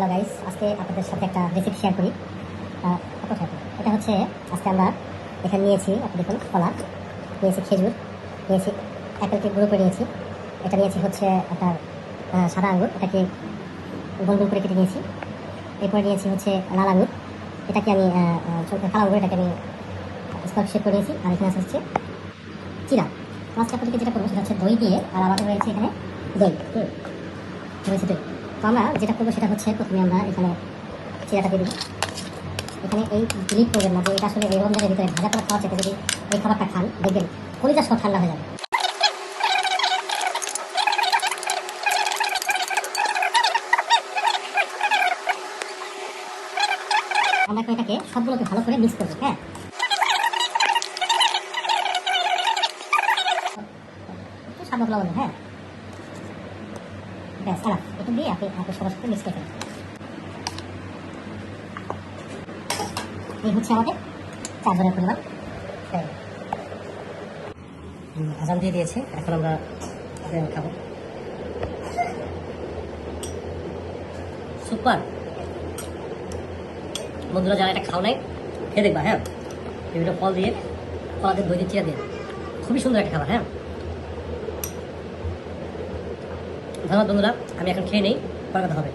Hello guys, আজকে আপনাদের সাথে একটা রেসিপি শেয়ার করি। এটা হচ্ছে আজকে আমরা এখানে নিয়েছি, আপনি দেখুন, কলা নিয়েছি, খেজুর নিয়েছি, অ্যাপেলকে গুঁড়ো করে নিয়েছি। এটা নিয়েছি হচ্ছে আপনার সাদা আঙুর, এটাকে গোল গোল করে কেটে নিয়েছি। এরপরে নিয়েছি হচ্ছে লাল আঙুর, এটাকে আমি কালো আঙুর, এটাকে আমি স্কোয়ার শেপ করে নিয়েছি। আর এখানে আছে হচ্ছে চিরা। আজকে আপনাদেরকে যেটা করবো সেটা হচ্ছে দই দিয়ে, আর আমাদের রয়েছে এখানে দই রয়েছে দই। তো আমরা যেটা করবো সেটা হচ্ছে প্রথমে আমরা এখানে চিরাটা দিয়ে দেবো। এখানে এই বিলিভ করবেন না যে এটা আসলে এই রমজানের ভিতরে ভাজা করে খাওয়া যেতে, যদি এই খাবারটা খান দেখবেন কলিজা সব ঠান্ডা হয়ে যাবে। আমরা এখন এটাকে সবগুলোকে ভালো করে মিক্স করবো। হ্যাঁ, সাদা লবণ, হ্যাঁ ব্যাস আলাপ এটা দিয়ে আপনি সবার সাথে মিক্স করে ফেলেন। এই হচ্ছে আমাদের 4 জনের পরিমাণ। আজান দিয়ে দিয়েছে, এখন আমরা খাবো। সুপার বন্ধুরা, যারা এটা খাও নাই খেয়ে দেখবা। হ্যাঁ, বিভিন্ন ফল দিয়ে, ফলাদের দই দিয়ে, চিরা দিয়ে, খুবই সুন্দর একটা খাবার। হ্যাঁ, ধন্যবাদ বন্ধুরা, আমি এখন খেয়ে নেই, পরে কথা হবে।